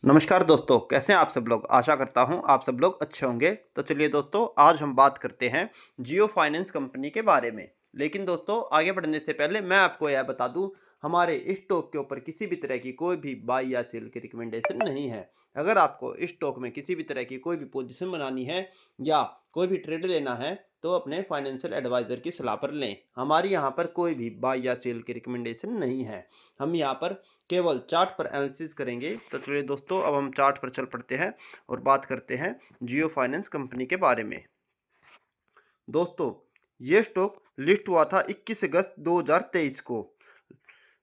नमस्कार दोस्तों, कैसे हैं आप सब लोग। आशा करता हूं आप सब लोग अच्छे होंगे। तो चलिए दोस्तों, आज हम बात करते हैं जियो फाइनेंस कंपनी के बारे में। लेकिन दोस्तों, आगे बढ़ने से पहले मैं आपको यह बता दूं, हमारे इस स्टॉक के ऊपर किसी भी तरह की कोई भी बाई या सेल की रिकमेंडेशन नहीं है। अगर आपको इस स्टॉक में किसी भी तरह की कोई भी पोजीशन बनानी है या कोई भी ट्रेड लेना है तो अपने फाइनेंशियल एडवाइजर की सलाह पर लें। हमारी यहाँ पर कोई भी बाई या सेल की रिकमेंडेशन नहीं है। हम यहाँ पर केवल चार्ट पर एनालिसिस करेंगे। तो चलिए दोस्तों, अब हम चार्ट पर चल पड़ते हैं और बात करते हैं जियो फाइनेंस कंपनी के बारे में। दोस्तों, ये स्टॉक लिस्ट हुआ था 21 अगस्त 2023 को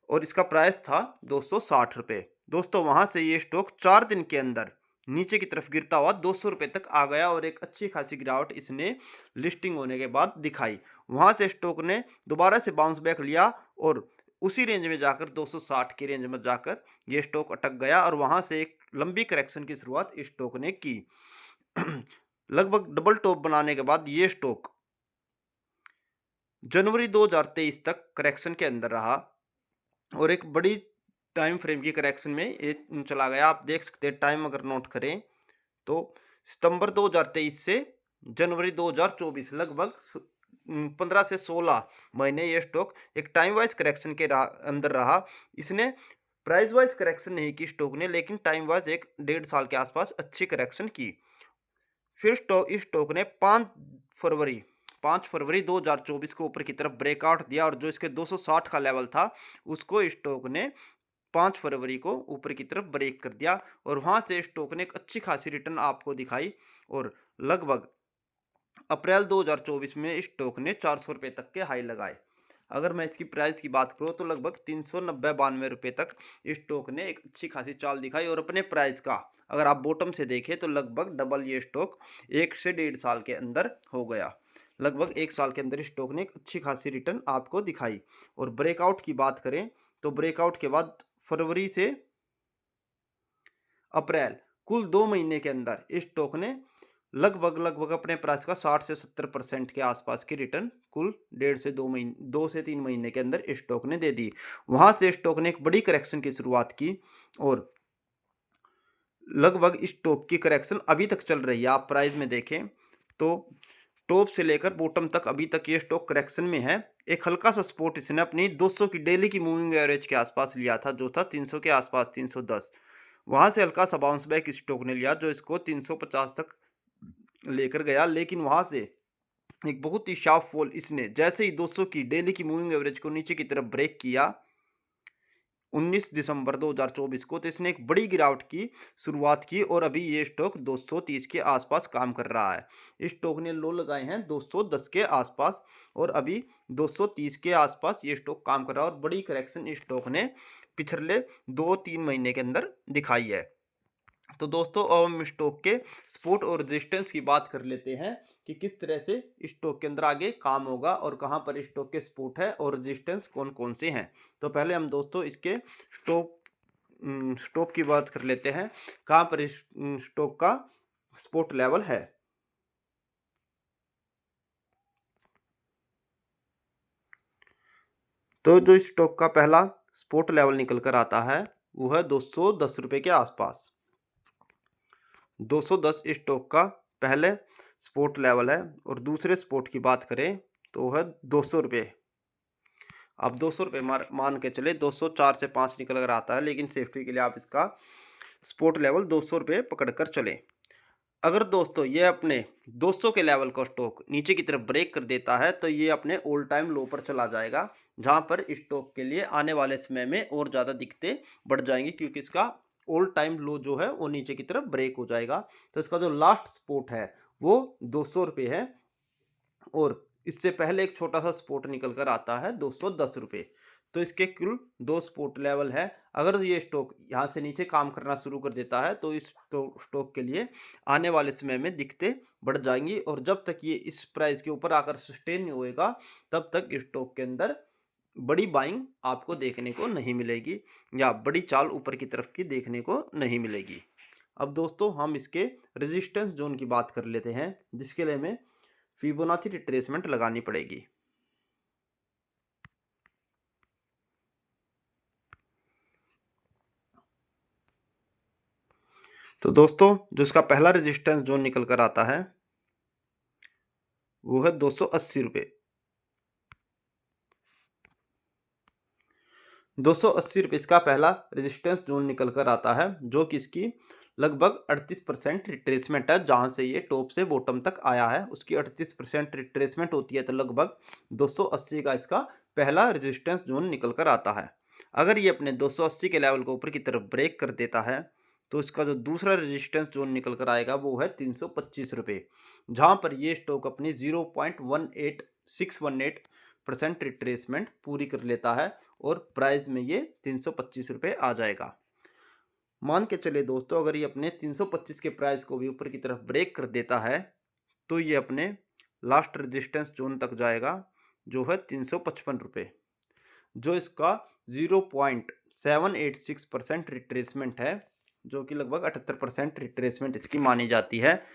और इसका प्राइस था 260 रुपये। दोस्तों, वहाँ से ये स्टॉक 4 दिन के अंदर नीचे की तरफ गिरता हुआ 200 रुपये तक आ गया और एक अच्छी खासी गिरावट इसने लिस्टिंग होने के बाद दिखाई। वहाँ से स्टॉक ने दोबारा से बाउंस बैक लिया और उसी रेंज में जाकर 260 की रेंज में जाकर ये स्टॉक अटक गया और वहाँ से एक लंबी करेक्शन की शुरुआत इस स्टॉक ने की। लगभग डबल टॉप बनाने के बाद ये स्टॉक जनवरी 2023 तक करेक्शन के अंदर रहा और एक बड़ी टाइम फ्रेम की करेक्शन में ये चला गया। आप देख सकते हैं, टाइम अगर नोट करें तो सितंबर 2023 से जनवरी 2024 लगभग 15 से 16 महीने ये स्टॉक एक टाइम वाइज करेक्शन के अंदर रहा। इसने प्राइस वाइज करेक्शन नहीं की स्टॉक ने, लेकिन टाइम वाइज एक 1.5 साल के आसपास अच्छी करेक्शन की। फिर इस स्टॉक ने फरवरी 5 फरवरी 2024 को ऊपर की तरफ ब्रेकआउट दिया और जो इसके 260 का लेवल था उसको स्टॉक ने 5 फरवरी को ऊपर की तरफ ब्रेक कर दिया और वहां से स्टॉक ने एक अच्छी खासी रिटर्न आपको दिखाई और लगभग अप्रैल 2024 में स्टॉक ने 400 रुपये तक के हाई लगाए। अगर मैं इसकी प्राइस की बात करूँ तो लगभग 390-92 रुपये तक स्टॉक ने एक अच्छी खासी चाल दिखाई और अपने प्राइस का अगर आप बॉटम से देखें तो लगभग डबल ये स्टॉक 1 से 1.5 साल के अंदर हो गया। लगभग 1 साल के अंदर स्टॉक ने एक अच्छी खासी रिटर्न आपको दिखाई। और ब्रेकआउट की बात करें तो ब्रेकआउट के बाद फरवरी से अप्रैल कुल 2 महीने के अंदर इस स्टॉक ने लगभग अपने प्राइस का 60 से 70% के आसपास की रिटर्न कुल 1.5 से 2 महीने 2 से 3 महीने के अंदर इस स्टॉक ने दे दी। वहां से स्टॉक ने एक बड़ी करेक्शन की शुरुआत की और लगभग इस स्टॉक की करेक्शन अभी तक चल रही है। आप प्राइस में देखें तो टॉप से लेकर बॉटम तक अभी तक ये स्टॉक करेक्शन में है। एक हल्का सा सपोर्ट इसने अपनी 200 की डेली की मूविंग एवरेज के आसपास लिया था, जो था 300 के आसपास 310। वहां से हल्का सा बाउंस बैक स्टॉक ने लिया जो इसको 350 तक लेकर गया, लेकिन वहां से एक बहुत ही शार्प फॉल इसने जैसे ही 200 की डेली की मूविंग एवरेज को नीचे की तरफ ब्रेक किया 19 दिसंबर 2024 को, तो इसने एक बड़ी गिरावट की शुरुआत की और अभी ये स्टॉक 230 के आसपास काम कर रहा है। इस स्टॉक ने लो लगाए हैं 210 के आसपास और अभी 230 के आसपास ये स्टॉक काम कर रहा है और बड़ी करेक्शन इस स्टॉक ने पिछले 2-3 महीने के अंदर दिखाई है। तो दोस्तों, अब हम स्टॉक के सपोर्ट और रेजिस्टेंस की बात कर लेते हैं कि किस तरह से स्टॉक के अंदर आगे काम होगा और कहां पर स्टॉक के सपोर्ट है और रेजिस्टेंस कौन कौन से हैं। तो पहले हम दोस्तों इसके स्टॉक स्टॉक की बात कर लेते हैं, कहां पर इस स्टॉक का सपोर्ट लेवल है। तो जो स्टॉक का पहला सपोर्ट लेवल निकल कर आता है वो है 210 रुपये के आसपास। 210 स्टॉक का पहले सपोर्ट लेवल है और दूसरे सपोर्ट की बात करें तो है 200 रुपये। अब 200 रुपये मान के चले 204 से 5 निकल कर आता है, लेकिन सेफ्टी के लिए आप इसका सपोर्ट लेवल 200 रुपये पकड़ कर चले। अगर दोस्तों ये अपने 200 के लेवल का स्टॉक नीचे की तरफ ब्रेक कर देता है तो ये अपने ऑल टाइम लो पर चला जाएगा, जहां पर स्टॉक के लिए आने वाले समय में और ज़्यादा दिक्कतें बढ़ जाएंगी क्योंकि इसका ऑल टाइम लो जो है वो नीचे की तरफ ब्रेक हो जाएगा। तो इसका जो लास्ट सपोर्ट है वो 200 रुपये है और इससे पहले एक छोटा सा सपोर्ट निकल कर आता है 210 रुपये। तो इसके कुल 2 सपोर्ट लेवल है। अगर ये स्टॉक यहाँ से नीचे काम करना शुरू कर देता है तो इस स्टॉक के लिए आने वाले समय में दिक्कतें बढ़ जाएंगी और जब तक ये इस प्राइस के ऊपर आकर सस्टेन नहीं होएगा तब तक इस स्टॉक के अंदर बड़ी बाइंग आपको देखने को नहीं मिलेगी या बड़ी चाल ऊपर की तरफ की देखने को नहीं मिलेगी। अब दोस्तों, हम इसके रेजिस्टेंस जोन की बात कर लेते हैं, जिसके लिए हमें फिबोनाची रिट्रेसमेंट लगानी पड़ेगी। तो दोस्तों जो इसका पहला रेजिस्टेंस जोन निकल कर आता है वो है 280 रुपये। 280 रुपये इसका पहला रेजिस्टेंस जोन निकल कर आता है, जो कि इसकी लगभग 38% रिट्रेसमेंट है। जहां से ये टॉप से बॉटम तक आया है उसकी 38% रिट्रेसमेंट होती है, तो लगभग 280 का इसका पहला रेजिस्टेंस जोन निकल कर आता है। अगर ये अपने 280 के लेवल को ऊपर की तरफ ब्रेक कर देता है तो इसका जो दूसरा रेजिस्टेंस जोन निकल कर आएगा वो है 325 रुपये, जहाँ पर ये स्टॉक अपनी 0.18618% रिट्रेसमेंट पूरी कर लेता है और प्राइस में ये 325 रुपये आ जाएगा। मान के चले दोस्तों अगर ये अपने 325 के प्राइस को भी ऊपर की तरफ ब्रेक कर देता है तो ये अपने लास्ट रेजिस्टेंस जोन तक जाएगा, जो है 355 रुपये, जो इसका 0.786% रिट्रेसमेंट है, जो कि लगभग 78% रिट्रेसमेंट इसकी मानी जाती है।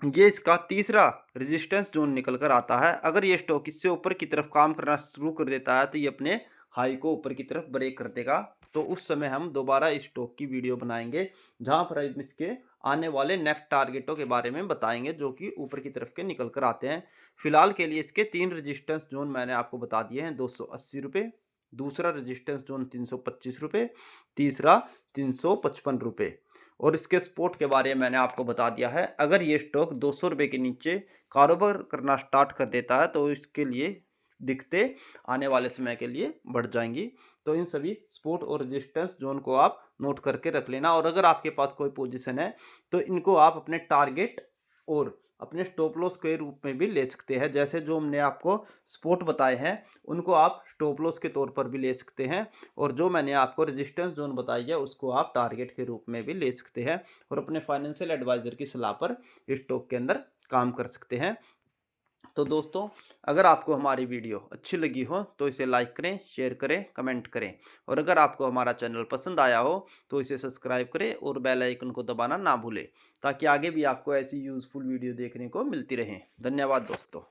ये इसका तीसरा रेजिस्टेंस जोन निकल कर आता है। अगर ये स्टॉक इससे ऊपर की तरफ काम करना शुरू कर देता है तो ये अपने हाई को ऊपर की तरफ ब्रेक कर देगा, तो उस समय हम दोबारा इस स्टॉक की वीडियो बनाएंगे जहां पर हम इसके आने वाले नेक्स्ट टारगेटों के बारे में बताएंगे जो कि ऊपर की तरफ के निकल कर आते हैं। फिलहाल के लिए इसके 3 रेजिस्टेंस जोन मैंने आपको बता दिए हैं, 280 रुपये, दूसरा रेजिस्टेंस जोन 325 रुपये, तीसरा 355 रुपये। और इसके सपोर्ट के बारे में मैंने आपको बता दिया है। अगर ये स्टॉक 200 रुपये के नीचे कारोबार करना स्टार्ट कर देता है तो इसके लिए दिखते आने वाले समय के लिए बढ़ जाएंगी। तो इन सभी सपोर्ट और रेजिस्टेंस जोन को आप नोट करके रख लेना, और अगर आपके पास कोई पोजीशन है तो इनको आप अपने टारगेट और अपने स्टॉप लॉस के रूप में भी ले सकते हैं। जैसे जो हमने आपको सपोर्ट बताए हैं उनको आप स्टॉप लॉस के तौर पर भी ले सकते हैं, और जो मैंने आपको रेजिस्टेंस जोन बताई है उसको आप टारगेट के रूप में भी ले सकते हैं, और अपने फाइनेंशियल एडवाइजर की सलाह पर इस स्टॉक के अंदर काम कर सकते हैं। तो दोस्तों अगर आपको हमारी वीडियो अच्छी लगी हो तो इसे लाइक करें, शेयर करें, कमेंट करें, और अगर आपको हमारा चैनल पसंद आया हो तो इसे सब्सक्राइब करें और बेल आइकन को दबाना ना भूलें, ताकि आगे भी आपको ऐसी यूज़फुल वीडियो देखने को मिलती रहें। धन्यवाद दोस्तों।